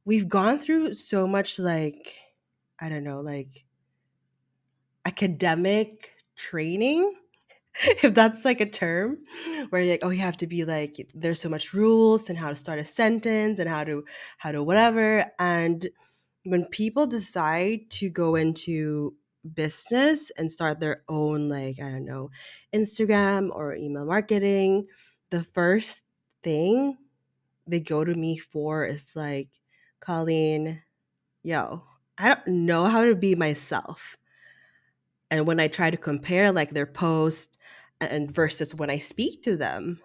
we've gone through so much like, I don't know, like academic training, if that's like a term, where you're like, oh, you have to be like, there's so much rules and how to start a sentence and how to whatever. And when people decide to go into business and start their own, like, I don't know, Instagram or email marketing, the first thing they go to me for is like, Colleen, yo, I don't know how to be myself. And when I try to compare like their post and versus when I speak to them,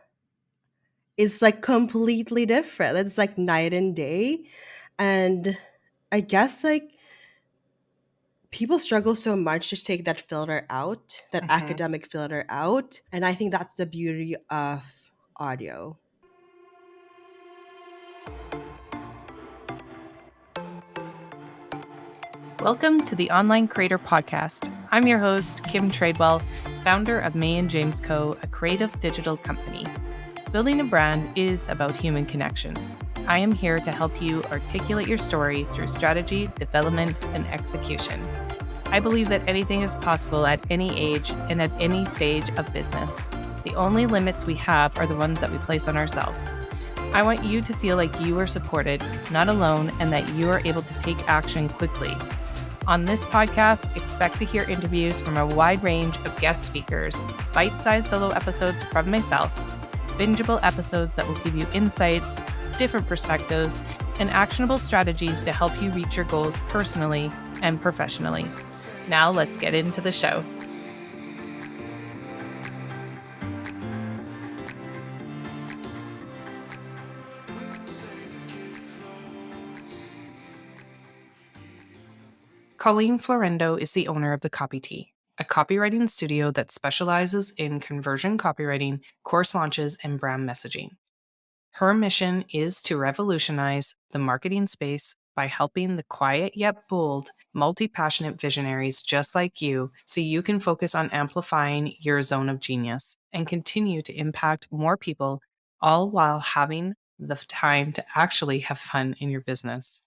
it's like completely different. It's like night and day. And I guess like people struggle so much to take that filter out, that Mhm. academic filter out. And I think that's the beauty of audio. Welcome to the Online Creator Podcast. I'm your host, Kim Tradewell, founder of May and James Co., a creative digital company. Building a brand is about human connection. I am here to help you articulate your story through strategy, development, and execution. I believe that anything is possible at any age and at any stage of business. The only limits we have are the ones that we place on ourselves. I want you to feel like you are supported, not alone, and that you are able to take action quickly. On this podcast, expect to hear interviews from a wide range of guest speakers, bite-sized solo episodes from myself, bingeable episodes that will give you insights, different perspectives, and actionable strategies to help you reach your goals personally and professionally. Now let's get into the show. Colleen Florendo is the owner of The Copy Tea, a copywriting studio that specializes in conversion copywriting, course launches, and brand messaging. Her mission is to revolutionize the marketing space by helping the quiet yet bold, multi-passionate visionaries just like you so you can focus on amplifying your zone of genius and continue to impact more people, all while having the time to actually have fun in your business.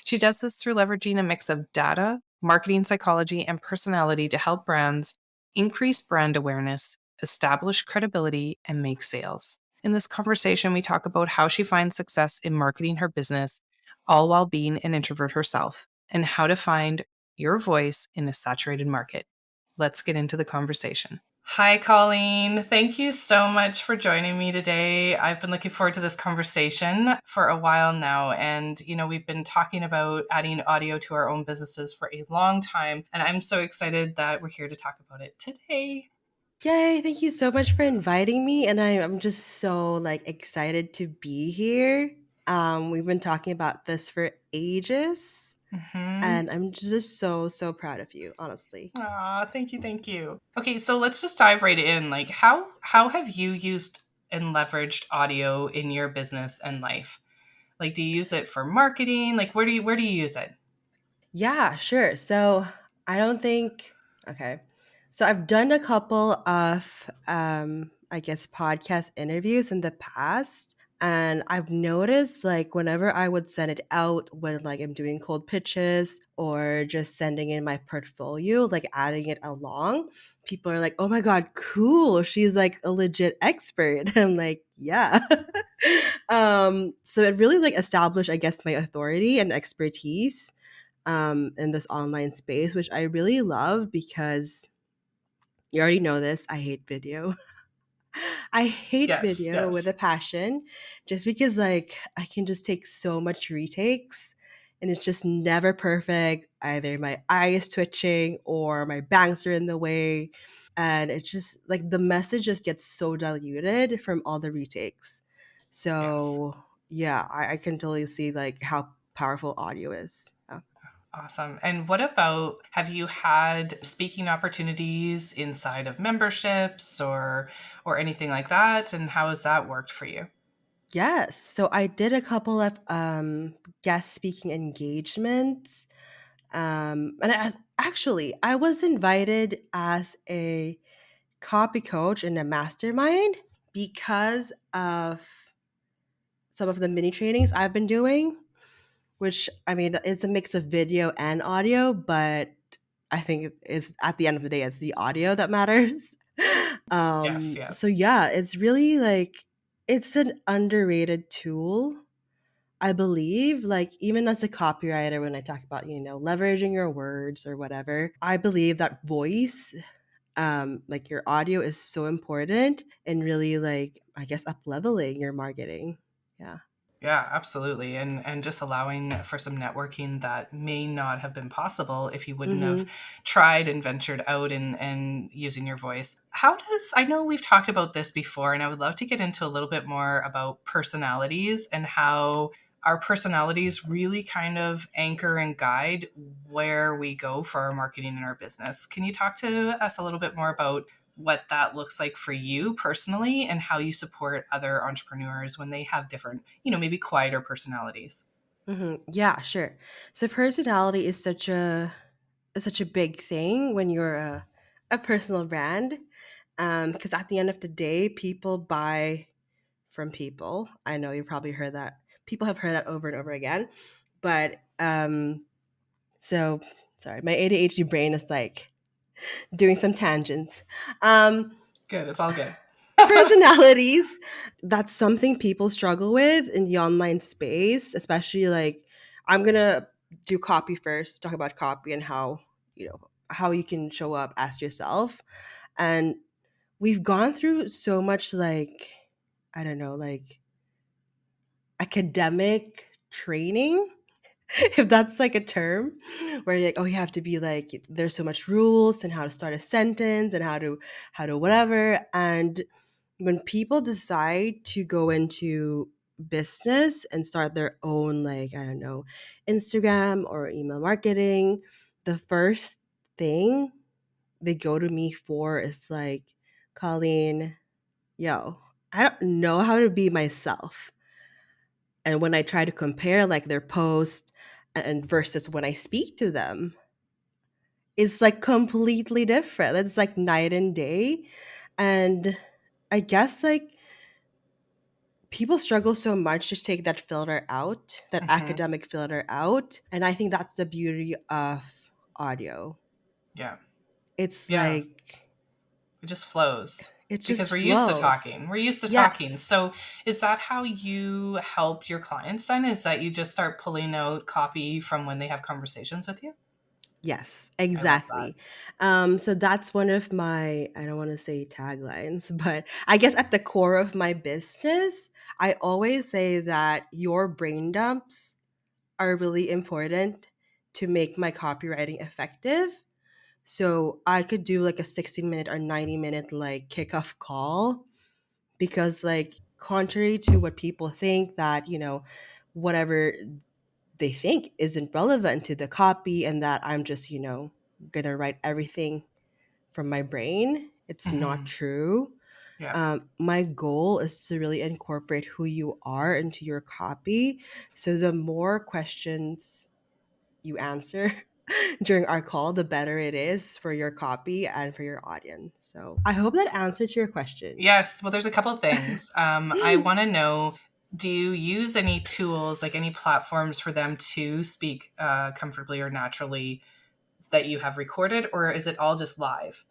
She does this through leveraging a mix of data, marketing psychology, and personality to help brands increase brand awareness, establish credibility, and make sales. In this conversation, we talk about how she finds success in marketing her business, all while being an introvert herself, and how to find your voice in a saturated market. Let's get into the conversation. Hi, Colleen. Thank you so much for joining me today. I've been looking forward to this conversation for a while now. And, we've been talking about adding audio to our own businesses for a long time. And I'm so excited that we're here to talk about it today. Yay, thank you so much for inviting me. And I'm just so like excited to be here. We've been talking about this for ages. Mm-hmm. And I'm just so proud of you, honestly. Aw, thank you, thank you. Okay, so let's just dive right in. Like, how have you used and leveraged audio in your business and life? Like, do you use it for marketing? Like, where do you use it? Yeah, sure. So I don't think, okay. So I've done a couple of, I guess, podcast interviews in the past. And I've noticed like whenever I would send it out when like I'm doing cold pitches or just sending in my portfolio, like adding it along, people are like, oh my God, cool. She's like a legit expert. I'm like, yeah. So it really like established, I guess, my authority and expertise in this online space, which I really love because you already know this. I hate video. I hate Yes, video with yes. a passion just because, like, I can just take so much retakes and it's just never perfect. Either my eye is twitching or my bangs are in the way. And it's just like the message just gets so diluted from all the retakes. Yes. So, yeah, I can totally see like how powerful audio is. Yeah. Awesome. And what about, have you had speaking opportunities inside of memberships or anything like that? And how has that worked for you? Yes. So I did a couple of guest speaking engagements. And actually, I was invited as a copy coach in a mastermind because of some of the mini trainings I've been doing. which I mean, it's a mix of video and audio, but I think it's at the end of the day, it's the audio that matters. Yes, So yes. yeah, it's really like it's an underrated tool. I believe, like, even as a copywriter, when I talk about, leveraging your words or whatever, I believe that voice, like your audio is so important in really, like, I guess, up leveling your marketing. Yeah. Yeah, absolutely. And just allowing for some networking that may not have been possible if you wouldn't have Mm-hmm. tried and ventured out and using your voice. How does I know we've talked about this before, and I would love to get into a little bit more about personalities and how our personalities really kind of anchor and guide where we go for our marketing and our business. Can you talk to us a little bit more about what that looks like for you personally and how you support other entrepreneurs when they have different, maybe quieter personalities? Yeah, sure. So personality is such a big thing when you're a personal brand, because at the end of the day, people buy from people. I know you probably heard that. People have heard that over and over again, but so sorry, my ADHD brain is like doing some tangents. Um, Good. It's all good. Personalities, that's something people struggle with in the online space, especially like I'm gonna do copy first, talk about copy and how you can show up as yourself. And we've gone through so much, like, I don't know, like academic training, if that's like a term, where you're like, oh, you have to be like, there's so much rules and how to start a sentence and how to whatever. And when people decide to go into business and start their own, like, I don't know, Instagram or email marketing, the first thing they go to me for is like, Colleen, yo, I don't know how to be myself. And when I try to compare like their post and versus when I speak to them, it's like completely different. It's like night and day. And I guess like people struggle so much to take that filter out, that Hmm. academic filter out. And I think that's the beauty of audio. Yeah. It's Yeah. like It just flows it because just we're used to flows. talking. We're used to talking. Yes. So, is that how you help your clients then? Is that you just start pulling out copy from when they have conversations with you? Yes, I love that. exactly. So that's one of my, I don't want to say taglines, but I guess at the core of my business, I always say that your brain dumps are really important to make my copywriting effective. So I could do like a 60-minute or 90-minute like kickoff call, because like contrary to what people think, that whatever they think isn't relevant to the copy and that I'm just gonna write everything from my brain, it's not Hmm. true. Yeah. My goal is to really incorporate who you are into your copy, so the more questions you answer during our call, the better it is for your copy and for your audience. So I hope that answered your question. Yes. Well, there's a couple of things. I want to know, do you use any tools, like any platforms for them to speak comfortably or naturally that you have recorded, or is it all just live?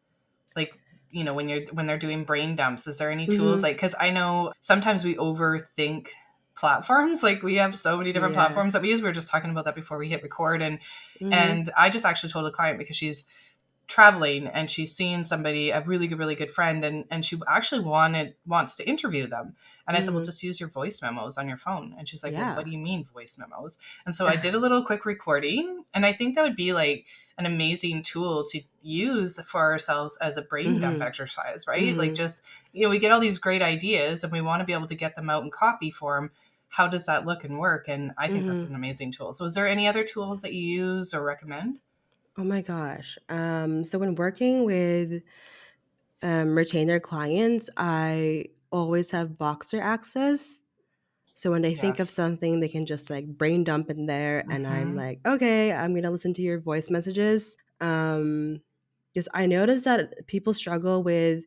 Like, when they're doing brain dumps, is there any tools, Hmm. like, because I know sometimes we overthink platforms. Like, we have so many different Yeah. platforms that we use. We were just talking about that before we hit record, and Hmm. and I just actually told a client because she's traveling and she's seeing somebody, a really good friend, and she actually wants to interview them. And I said, well, Hmm. just use your voice memos on your phone. And she's like, well, what Yeah. do you mean voice memos? And so I did a little quick recording, and I think that would be like an amazing tool to use for ourselves as a brain dump Hmm. exercise, right? Like, Hmm. just, we get all these great ideas and we want to be able to get them out in copy form. How does that look and work? And I think that's Hmm. an amazing tool. So is there any other tools that you use or recommend? Oh my gosh. So when working with retainer clients, I always have Boxer access. So when they think of Yes. something, they can just like brain dump in there, and I'm Hmm. like, okay, I'm gonna listen to your voice messages. Because I noticed that people struggle with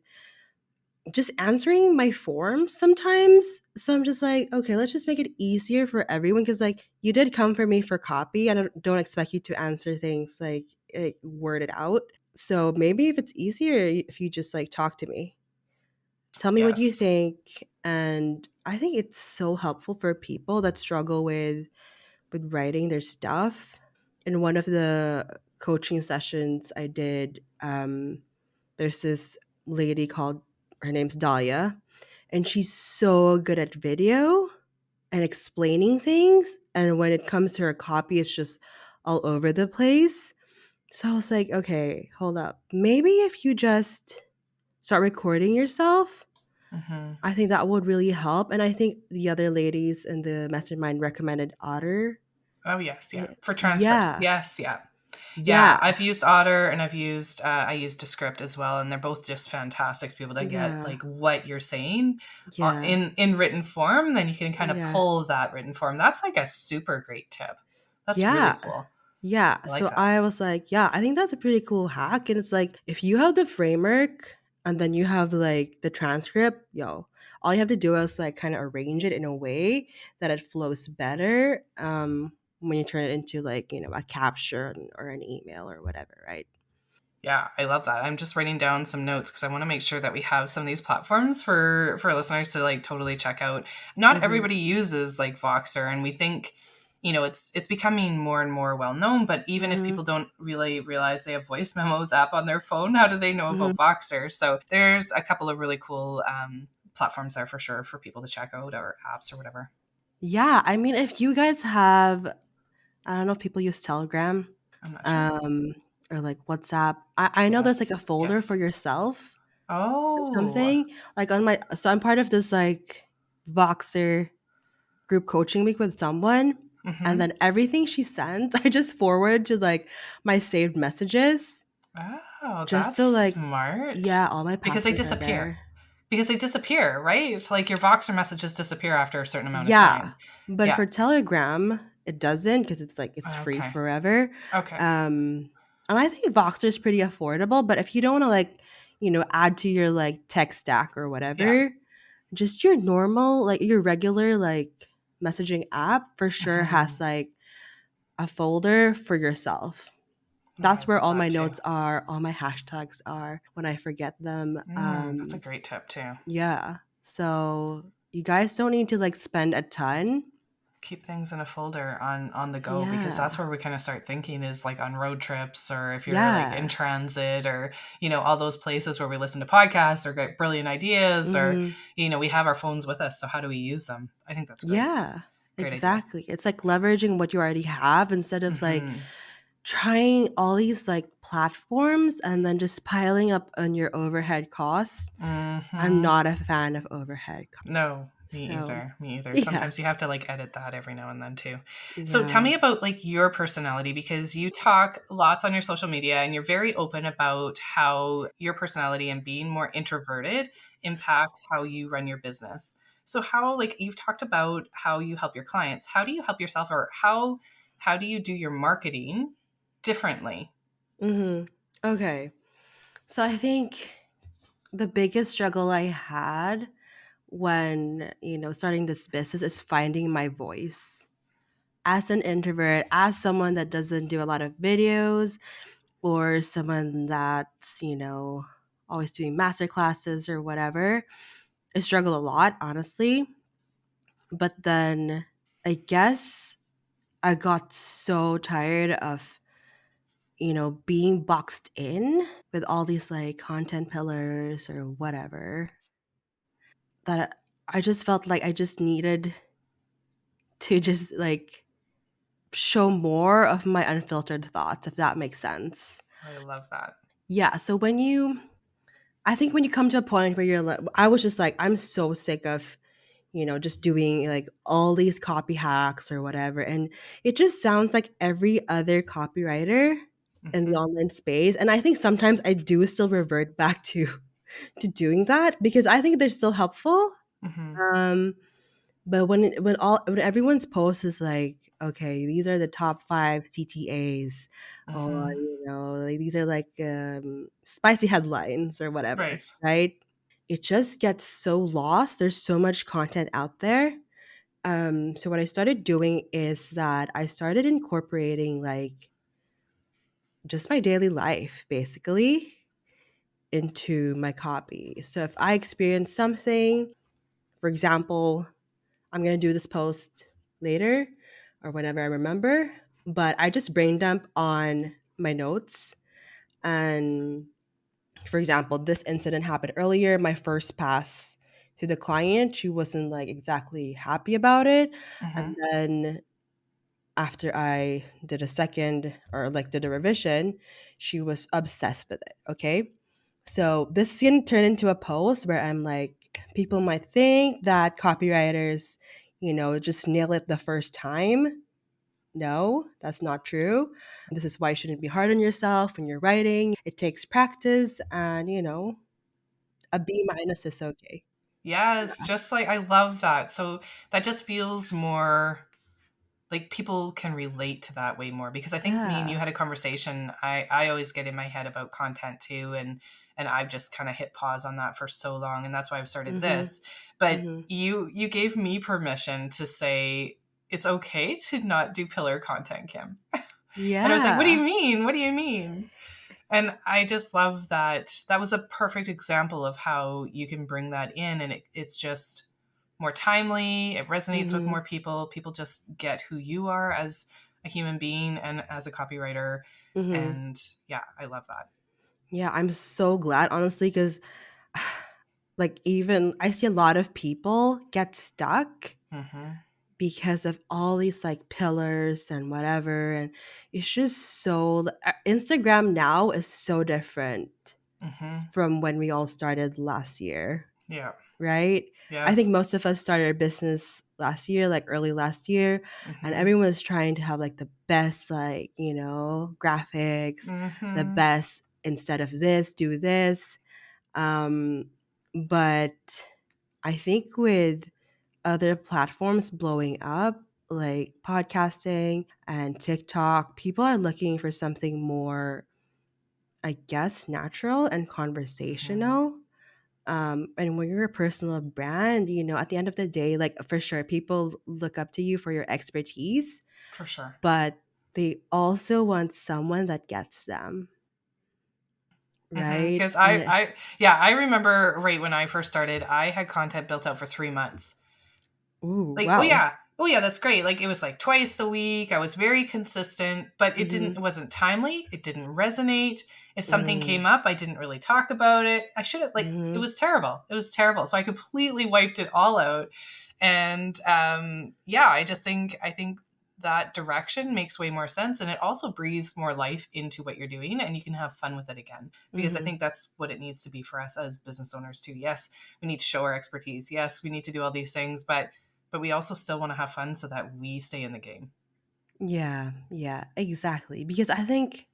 just answering my forms sometimes. So I'm just like, okay, let's just make it easier for everyone. Because like you did come for me for copy. I don't expect you to answer things like word it out. So maybe if it's easier, if you just like talk to me, tell me what you Yes. think. And I think it's so helpful for people that struggle with writing their stuff. In one of the coaching sessions I did, there's this lady called, her name's Dahlia, and she's so good at video and explaining things. And when it comes to her copy, it's just all over the place. So I was like, okay, hold up. Maybe if you just start recording yourself, Hmm. I think that would really help. And I think the other ladies in the mastermind recommended Otter. Oh yes, yeah. For transcripts, Yeah. yes, yeah. Yeah, Yeah. I've used Otter and I used Descript as well, and they're both just fantastic to be able to get Yeah. like what you're saying Yeah. in written form. Then you can kind of Yeah. pull that written form. That's like a super great tip. That's really Yeah. cool. Yeah. I like So that. I was like, yeah, I think that's a pretty cool hack. And it's like, if you have the framework and then you have like the transcript, yo, all you have to do is like kind of arrange it in a way that it flows better when you turn it into like, a caption or an email or whatever, right? Yeah, I love that. I'm just writing down some notes because I want to make sure that we have some of these platforms for listeners to like totally check out. Not Mm-hmm. everybody uses like Voxer, and we think, it's becoming more and more well known. But even if Mm-hmm. people don't really realize they have voice memos app on their phone, how do they know Mm-hmm. about Voxer? So there's a couple of really cool platforms there for sure for people to check out, or apps or whatever. Yeah. I mean, if you guys have, I don't know if people use Telegram, I'm not sure. um, or like WhatsApp. I know there's like Yes, a folder for yes. yourself or Oh. something. Like on my, so I'm part of this like Voxer group coaching week with someone. And Mm-hmm. then everything she sends, I just forward to like my saved messages. Oh, Just that's so like, smart. yeah, all my Because they passwords are disappear. there. Because they disappear, right? It's like your Voxer messages disappear after a certain amount of Yeah. time. But Yeah. for Telegram, it doesn't because it's like it's free Okay. forever. Okay. And I think Voxer is pretty affordable, but if you don't want to like, add to your like tech stack or Yeah. whatever, just your normal, like your regular like messaging app for sure Hmm. has like a folder for yourself. No, I That's where love all that my too. notes are, all my hashtags are when I forget them. That's a great tip too. Yeah. So you guys don't need to like spend a ton. Keep things in a folder on the go, because that's Yeah. where we kind of start thinking is like on road trips, or if you're like in Yeah. transit, or all those places where we listen to podcasts or get brilliant ideas, or Mhm. we have our phones with us, so how do we use them? I think that's great. Yeah. Great idea. Exactly. It's like leveraging what you already have instead of like Hmm. trying all these like platforms and then just piling up on your overhead costs. I'm Hmm. not a fan of overhead costs. No, me So, either. Me either. yeah. Sometimes you have to like edit that every now and then too. So tell Yeah. me about like your personality, because you talk lots on your social media and you're very open about how your personality and being more introverted impacts how you run your business. So how, like, you've talked about how you help your clients. How do you help yourself, or how do you do your marketing differently? Mhm. Okay. So I think the biggest struggle I had when, starting this business is finding my voice. As an introvert, as someone that doesn't do a lot of videos, or someone that's, always doing master classes or whatever, I struggle a lot, honestly. But then I guess I got so tired of, being boxed in with all these like content pillars or whatever, that I just felt like I just needed to just like show more of my unfiltered thoughts, if that makes sense. I love that. Yeah. So I think when you come to a point where you're like, I was just like, I'm so sick of, just doing like all these copy hacks or whatever. And it just sounds like every other copywriter in the Hmm. online space. And I think sometimes I do still revert back to to doing that because I think they're still helpful. Hmm. Um, but when everyone's post is like, okay, these are the top 5 CTAs, or Hmm. like these are like spicy headlines or whatever, Right. right? It just gets so lost. There's so much content out there, So what I started doing is that I started incorporating like just my daily life basically into my copy. So if I experience something, for example, I'm gonna do this post later or whenever I remember, but I just brain dump on my notes. And for example, this incident happened earlier. My first pass to the client, she wasn't like exactly happy about it. And Mhm. then after I did a second or like did a revision, she was obsessed with it. Okay. So this is gonna turn into a post where I'm like, people might think that copywriters, just nail it the first time. No, that's not true. This is why you shouldn't be hard on yourself when you're writing. It takes practice and, a B minus is okay. Yes, just like I love that. So that just feels more like people can relate to that way more because I think me and you Yeah. had a conversation. I always get in my head about content too, and I've just kind of hit pause on that for so long, and that's why I've started Mhm. this. But Mhm. you gave me permission to say it's okay to not do pillar content, Kim. And I was like, what do you Yeah. mean? What do you mean? And I just love that. That was a perfect example of how you can bring that in, and it's just more timely. It resonates with Mhm. more people. People just get who you are as a human being and as a copywriter. Mhm. And yeah, I love that. Yeah, I'm so glad honestly cuz like even I see a lot of people get stuck Mm-hmm. because of all these like pillars and whatever, and it's just so Instagram now is so different Mm-hmm. from when we all started last year, Yeah. right? I think Yes. most of us started our business last year, like early last year, and Mm-hmm. everyone was trying to have like the best, like, graphics, the Mm-hmm. best instead of this, do this. Um, but I think with other platforms blowing up, like podcasting and TikTok, people are looking for something more, I guess, natural and Mm-hmm. conversational. And when you're a personal brand, at the end of the day, like for sure, people look up to you for your expertise, For sure. but they also want someone that gets them, right? Because yeah, I remember right when I first started, I had content built out for 3 months. Ooh, Like, wow. oh yeah, that's great. Like it was like twice a week. I was very consistent, but Mm-hmm. it wasn't timely. It didn't resonate. If something Mm, came up, I didn't really talk about it. I should have like it mm-hmm. was terrible. It was terrible. So I completely wiped it all out. And yeah, I think that direction makes way more sense, and it also breathes more life into what you're doing, and you can have fun with it again, because I Mm-hmm. think that's what it needs to be for us as business owners too. Yes, we need to show our expertise. Yes, we need to do all these things, but we also still want to have fun so that we stay in the game. Yeah, yeah, exactly. Because I think,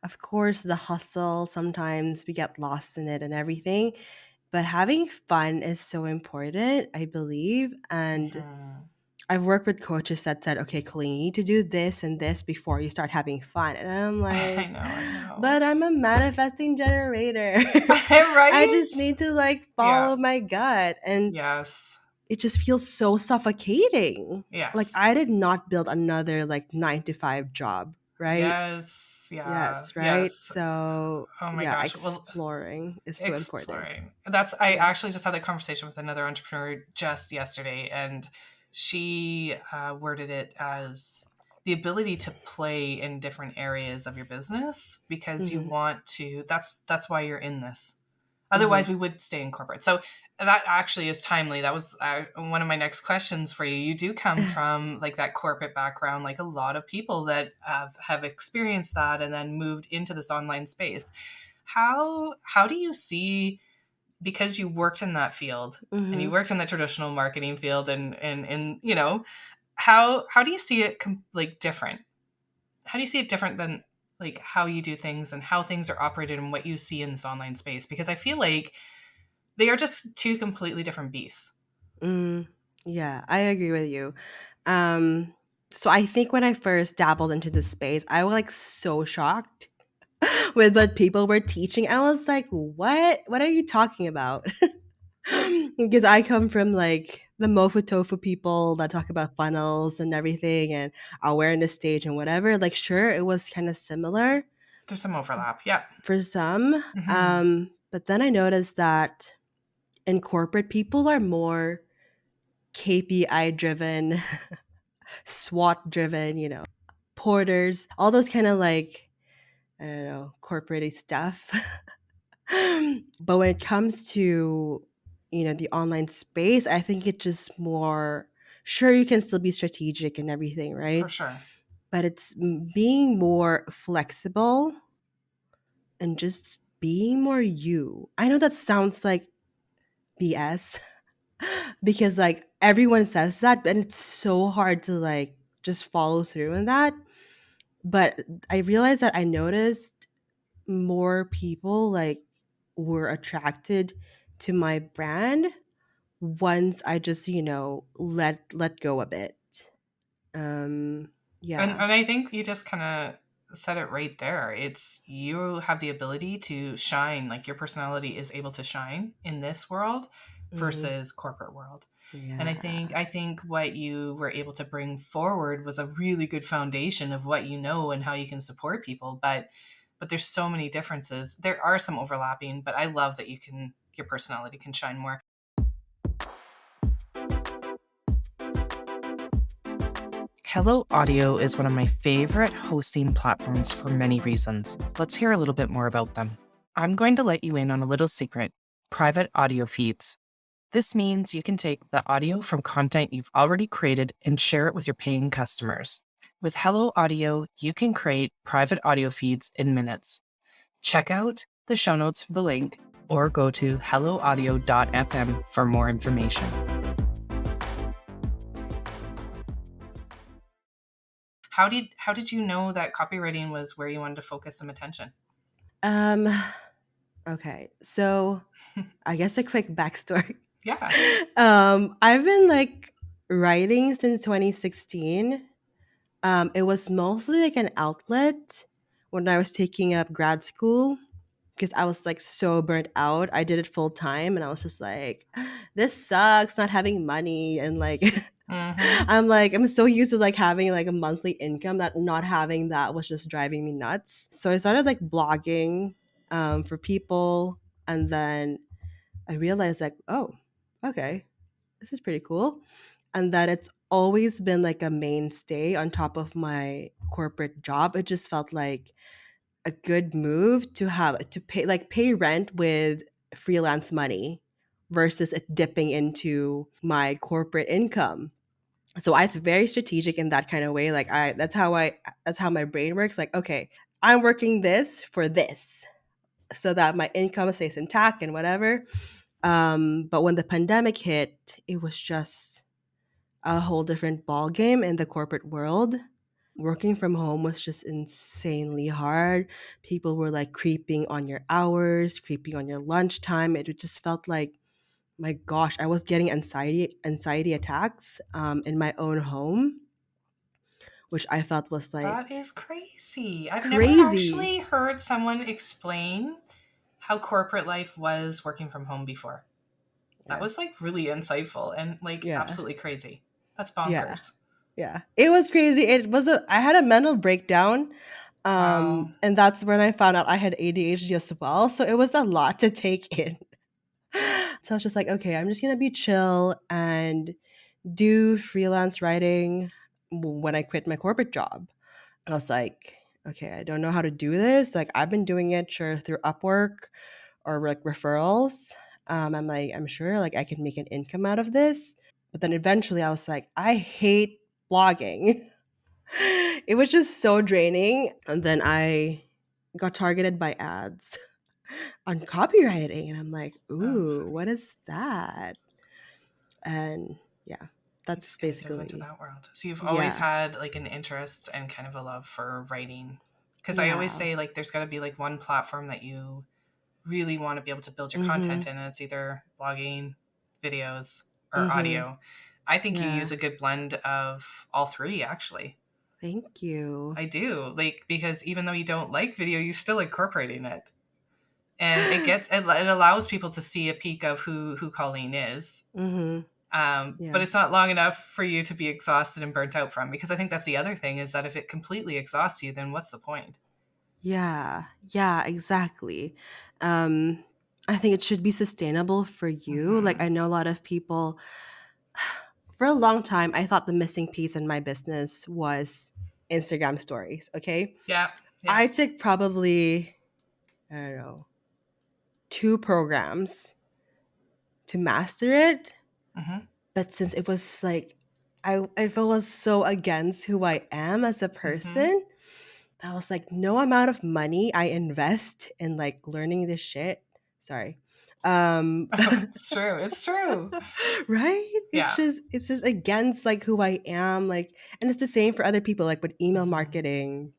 of course, the hustle, sometimes we get lost in it and everything, but having fun is so important, I believe. And Mm-hmm. I've worked with coaches that said, okay, Colleen, you need to do this and this before you start having fun. And I'm I like, know, I know. but I'm a manifesting generator. I Right? just need to like Yeah. follow my gut. And Yes. it just feels so suffocating. Like Yes. I did not build another like 9 to 5 job, right? Yes. Yeah. Yes, right? Yes. So Oh my yeah, gosh. Well, exploring is so important. exploring. I Yeah. actually just had that conversation with another entrepreneur just yesterday, and she worded it as the ability to play in different areas of your business because you Mm-hmm. want to. That's why you're in this. Mm-hmm. Otherwise, we would stay in corporate. So that actually is timely. That was one of my next questions for you. You do come from like that corporate background, like a lot of people that have experienced that and then moved into this online space. How do you see, because you worked in that field and you Mm-hmm. worked in the traditional marketing field, and how do you see it like different? How do you see it different than like how you do things and how things are operated and what you see in this online space? Because I feel like they are just two completely different beasts. Mm, yeah, I agree with you. Um, so I think when I first dabbled into this space, I was like so shocked with what people were teaching. I was like, what? What are you talking about? Because I come from like the Mofu Tofu people that talk about funnels and everything and awareness stage and whatever. Like, sure, it was kind of similar There's some overlap. Yeah. for some. Mm-hmm. But then I noticed that in corporate, people are more KPI driven, SWOT driven, porters, all those kind of like, I don't know, corporate stuff. But when it comes to, the online space, I think it's just more, sure, you can still be strategic and everything, For right? sure. But it's being more flexible and just being more you. I know that sounds like BS because like everyone says that, but it's so hard to like just follow through in that. But I realized that I noticed more people like were attracted to my brand once I just, let go a bit. Um And yeah. and I think you just kind of said it right there. It's you have the ability to shine, like your personality is able to shine in this world Mhm. versus corporate world. And I Yeah. think I think what you were able to bring forward was a really good foundation of what you know and how you can support people. But there's so many differences. There are some overlapping, but I love that your personality can shine more. Hello Audio is one of my favorite hosting platforms for many reasons. Let's hear a little bit more about them. I'm going to let you in on a little secret: private audio feeds. This means you can take the audio from content you've already created and share it with your paying customers. With Hello Audio, you can create private audio feeds in minutes. Check out the show notes for the link or go to helloaudio.fm for more information. How did you know that copywriting was where you wanted to focus some attention? Um okay. So, I guess a quick backstory. Yeah. I've been like writing since 2016. It was mostly like an outlet when I was taking up grad school because I was like so burnt out. I did it full time and I was just like, this sucks not having money. And like, Mm-hmm. I'm so used to like having like a monthly income that not having that was just driving me nuts. So I started like blogging for people. And then I realized like, oh, okay, this is pretty cool. And that it's always been like a mainstay on top of my corporate job. It just felt like a good move to have to pay rent with freelance money versus it dipping into my corporate income. So I was very strategic in that kind of way. Like that's how my brain works. Like, okay, I'm working this for this so that my income stays intact and whatever. But when the pandemic hit, it was just a whole different ball game in the corporate world. Working from home was just insanely hard. People were like creeping on your hours, creeping on your lunchtime. It just felt like, my gosh, I was getting anxiety attacks in my own home, which I felt was That like is crazy. I've never crazy. actually heard someone explain how corporate life was working from home before. That Yeah, was like really insightful and like yeah, absolutely crazy. That's yeah, bonkers. yeah. It was crazy. I had a mental breakdown. Wow. And that's when I found out I had ADHD as well. So it was a lot to take in. So I was just like, okay, I'm just gonna be chill and do freelance writing when I quit my corporate job. I was like, okay, I don't know how to do this. Like I've been doing it sure through Upwork or like referrals. I'm like, I'm sure like I can make an income out of this. But then eventually I was like, I hate blogging. It was just so draining. And then I got targeted by ads on copywriting. And I'm like, Oh, ooh, what is that? And yeah, you that's just kind of dove into basically, that world. So you've always yeah. had like an interest and kind of a love for writing. Because I always Yeah. say like there's got to be like one platform that you really want to be able to build your Mm-hmm. content in, and it's either blogging, videos, or Mm-hmm. audio. I think you use Yeah. a good blend of all three, actually. Thank you. I do. Like, because even though you don't like video, you still incorporating it. And it allows people to see a peek of who Colleen is. Mm-hmm. But Yeah. it's not long enough for you to be exhausted and burnt out from, because I think that's the other thing, is that if it completely exhausts you, then what's the point? Yeah. Yeah, exactly. Um, I think it should be sustainable for you. Like Hmm. I know a lot of people for a long time I thought the missing piece in my business was Instagram stories, okay? Yeah. Yeah. I took probably I don't know, 2 programs to master it, Hmm. but since it was like it was so against who I am as a Hmm. person, I was like, no amount of money I invest in like learning this shit. Sorry. It's true. It's true. Right? Yeah. It's just against like who I am. Like, and it's the same for other people, like with email Hmm. marketing.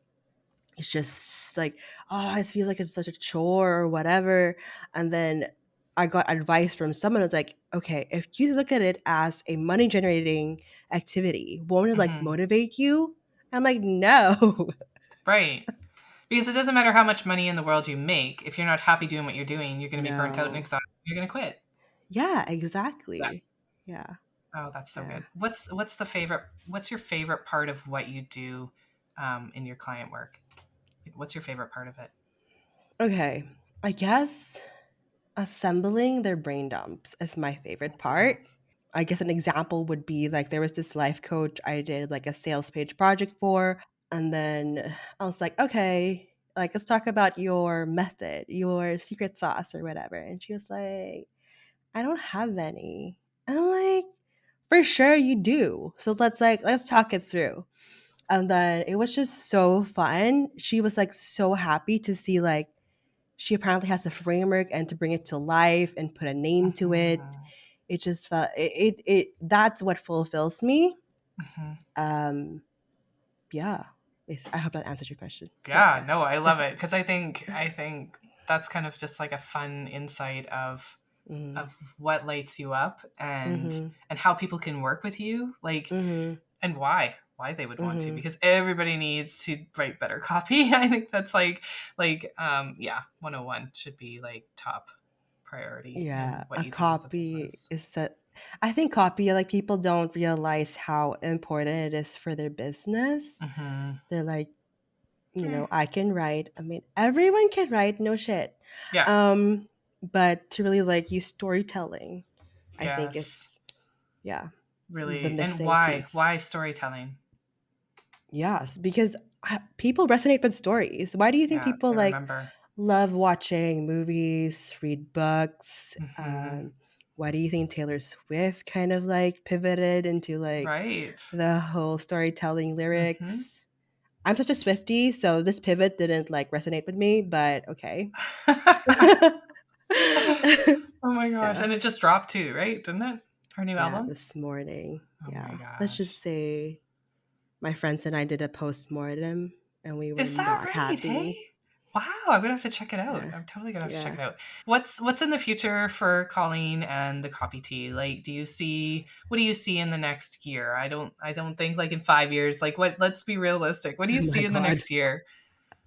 It's just like, oh, I just feel like it's such a chore or whatever. And then I got advice from someone who's like, okay, if you look at it as a money generating activity, won't it like Hmm. motivate you? I'm like, no. Right. Because it doesn't matter how much money in the world you make. If you're not happy doing what you're doing, you're going to be burnt out and No. exhausted. You're going to quit. Yeah, Yeah. exactly. Yeah, Oh, that's so yeah. good. What's your favorite part of what you do in your client work? Like, what's your favorite part of it? Okay. I guess assembling their brain dumps is my favorite Mhm. part. I guess an example would be like there was this life coach I did like a sales page project for. And then I was like, okay, like let's talk about your method, your secret sauce or whatever. And she was like, I don't have any. And I'm like, for sure you do. So let's talk it through. And then it was just so fun. She was like so happy to see like she apparently has a framework and to bring it to life and put a name to it. Mhm. It just felt it that's what fulfills me. Mhm. Um yeah. I hope that answers your question. But Yeah, yeah. no, I love it, because I think that's kind of just like a fun insight Mhm. of what lights you up, Mhm. and how people can work with you, like, Mhm. and why they would want to, Mhm. because everybody needs to write better copy. I think that's yeah, 101 should be like top priority Yeah, in what a you do as a copy business. is set. I think copy, like people don't realize how important it is for their business. Hmm. They're like, I can write. I mean, everyone can write, no shit. Yeah. Um, but to really like use storytelling, I think Yes. is yeah, the Really. And missing why? piece. Why storytelling? Yes, because people resonate with stories. Why do you think Yeah, people they like remember. love watching movies, read books? Hmm. Why do you think Taylor Swift kind of like pivoted into like Right. the whole storytelling Hmm. lyrics? I'm such a Swiftie, so this pivot didn't like resonate with me, but okay. Oh my gosh. Yeah. And it just dropped too, right? Didn't it? Her new Yeah, album? this morning. Oh my Yeah. Let's just gosh. say my friends and I did a postmortem and we were Is that not right? Hey? happy. Wow, I'm gonna have to check it out. Yeah. I'm totally gonna have to check Yeah. it out. What's in the future for Colleen and the Copy Tea? Like, what do you see in the next year? I don't think like in 5 years. Like, let's be realistic. What do Oh you my see in the god. next year?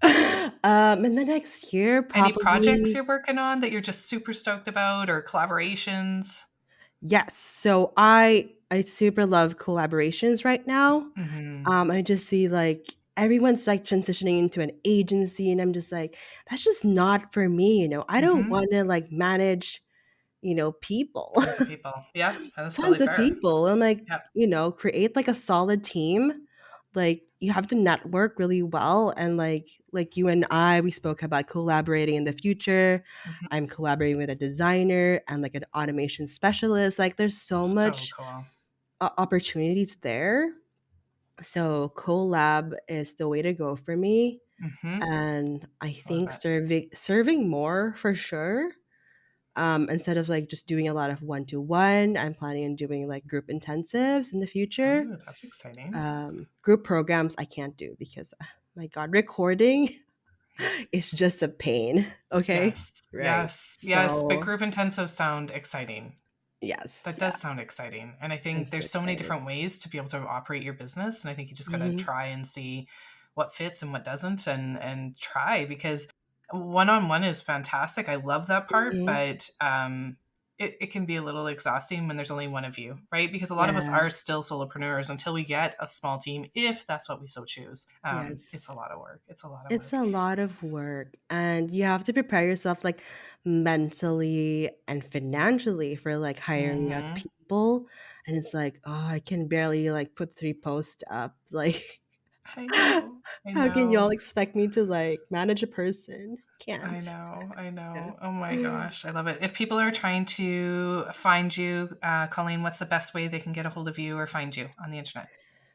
In the next year, Any projects probably you're working on that you're just super stoked about, or collaborations? yes. So I super love collaborations right now. Hmm. I just see like everyone's like transitioning into an agency, and I'm just like, that's just not for me. I don't Hmm. want to like manage, people. Tons of people. Yeah, that's totally Tons of fair. people. I'm like, Yep. create like a solid team. Like you have to network really well and like you and we spoke about collaborating in the future. Hmm. I'm collaborating with a designer and like an automation specialist. Like there's so So much cool. opportunities there. So collab is the way to go for me. Hmm. And I Love think it. serving more for sure. Instead of like just doing a lot of one-to-one, I'm planning on doing like group intensives in the future. Ooh, that's exciting. Group programs I can't do because, my God, recording Yeah. is just a pain. Okay, Yes, right? yes, yes. But So group intensives sound exciting. yes, That does yeah, sound exciting. And I I'm think so there's so many excited. different ways to be able to operate your business. And I think you just got to Hmm. try and see what fits and what doesn't, and try, because one on one is fantastic. I love that part. Hmm. But it can be a little exhausting when there's only one of you, right? Because a lot of us Yeah. are still solopreneurs until we get a small team, if that's what we so choose. It's a Yes. lot of work. It's a lot of It's work. a lot of work, and you have to prepare yourself like mentally and financially for like hiring out Mm-hmm. people. And it's like, oh, I can barely like put 3 posts up. Like, I know. I how can y'all know. expect me to like manage a person? I Can't. know. I Yeah. know. Oh my gosh. I love it. If people are trying to find you, Colleen, what's the best way they can get a hold of you or find you on the internet?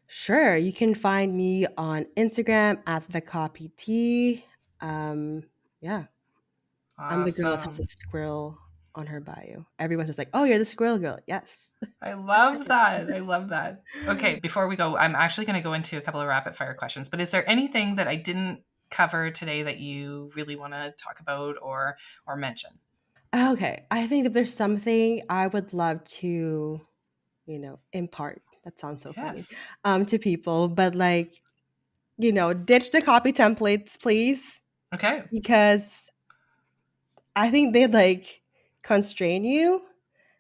Sure, you can find me on Instagram at the copy T. Um, yeah, I'm the girl that has a Awesome. squirrel on her bio. Everyone's just like, "Oh, you're the squirrel girl." Yes, I that's love that. I love that. Okay, before we go, I'm actually going to go into a couple of rapid fire questions, but is there anything that I didn't cover today that you really want to talk about or mention? Okay, I think if there's something I would love to, impart. That sounds so funny. Yes. To people, but like, ditch the copy templates, please, Okay. because I think they like constrain you.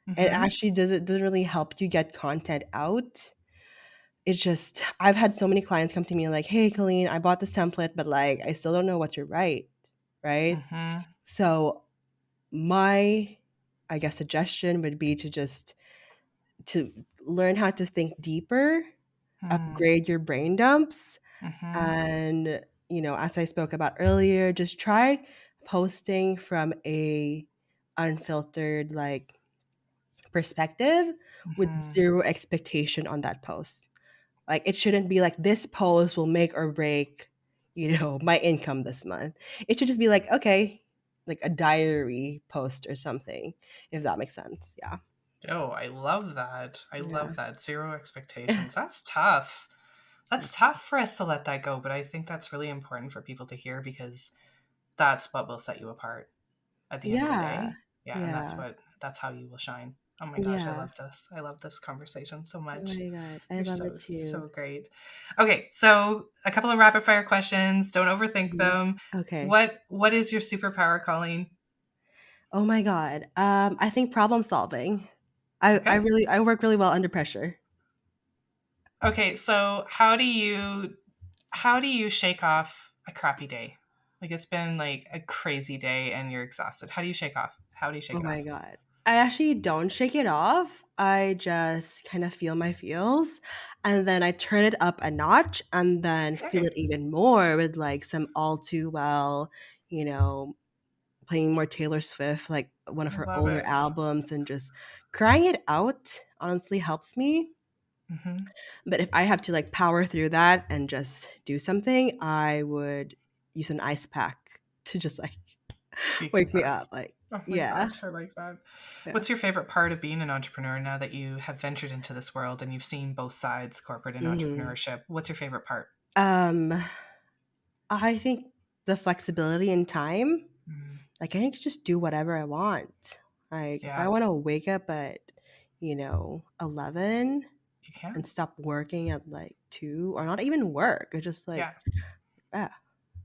It Mhm. actually doesn't really help you get content out. It's just I've had so many clients come to me like, "Hey, Colleen, I bought this template, but like I still don't know what to write." Right? Mhm. So my I guess suggestion would be to learn how to think deeper, Mhm. upgrade your brain dumps, Mhm. and as I spoke about earlier, just try posting from a unfiltered like perspective with Mhm. zero expectation on that post. Like it shouldn't be like this post will make or break, my income this month. It should just be like, okay, like a diary post or something, if that makes sense. Yeah. Oh, I love that. I Yeah. love that. Zero expectations. That's tough. That's That's tough for us to let that go, but I think that's really important for people to hear because that's what will set you apart at the end of the yeah. day. Yeah, and Yeah. that's how you will shine. Oh my gosh, I Yeah. love this. I love this conversation so Oh much. my god. I You're love so it too. so great. Okay, so a couple of rapid fire questions. Don't overthink Mhm. them. Okay. What is your superpower, Colleen? Oh my god. I think problem solving. Okay. I work really well under pressure. Okay, so how do you shake off a crappy day? Like it's been like a crazy day and you're exhausted. How do you shake off? How do you shake Oh it my off? god. I actually don't shake it off. I just kind of feel my feels and then I turn it up a notch and then feel Okay. it even more with like some all too well, you know, playing more Taylor Swift, like one of I her love older it. albums and just crying it out honestly helps me. Hmm. But if I have to like power through that and just do something, I would use an ice pack to just like wake me Decompress. up. Like, Oh my yeah. gosh, I like that. Yeah. What's your favorite part of being an entrepreneur now that you have ventured into this world and you've seen both sides, corporate and Mhm. entrepreneurship? What's your favorite part? Um, I think the flexibility in time, Mm, like I can just do whatever I want. Like if I yeah, want to wake up at, 11 you can. and stop working at like 2 or not even work, it's just Yeah, like, yeah,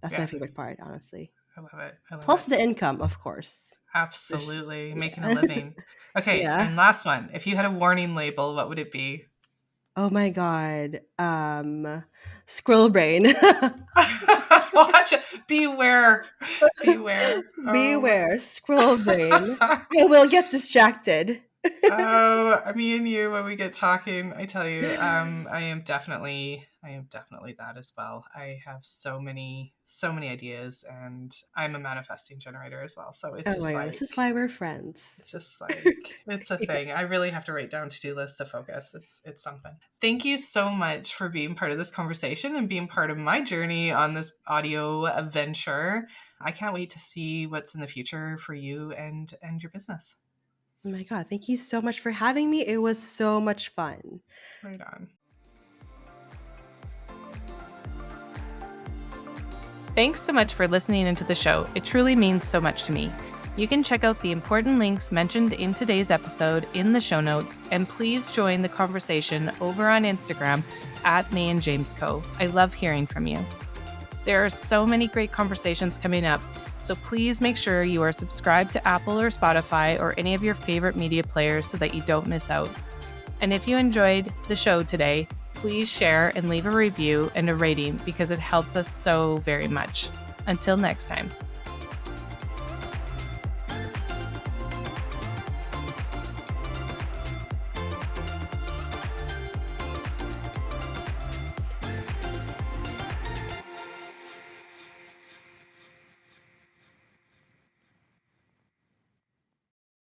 that's my yeah. favorite part, honestly. I love it. I love Plus it. the income, of course. There's, Absolutely. Making a yeah. living. Okay, Yeah. and last one. If you had a warning label, what would it be? Oh my god. Squirrel brain. Watch it. Beware. Beware. Oh. Beware, squirrel brain. I will get distracted. Oh, me and you when we get talking, I tell you, I am definitely that as well. I have so many ideas and I'm a manifesting generator as well. So Oh my god, this is why we're friends. it's just like it's a Yeah. thing. I really have to write down to-do lists to focus. It's something. Thank you so much for being part of this conversation and being part of my journey on this audio adventure. I can't wait to see what's in the future for you and your business. Oh my god, thank you so much for having me. It was so much fun. Right on. Thanks so much for listening into the show. It truly means so much to me. You can check out the important links mentioned in today's episode in the show notes, and please join the conversation over on Instagram at Me and James Co. I love hearing from you. There are so many great conversations coming up, So please make sure you are subscribed to Apple or Spotify or any of your favorite media players so that you don't miss out. And if you enjoyed the show today, please share and leave a review and a rating because it helps us so very much. Until next time.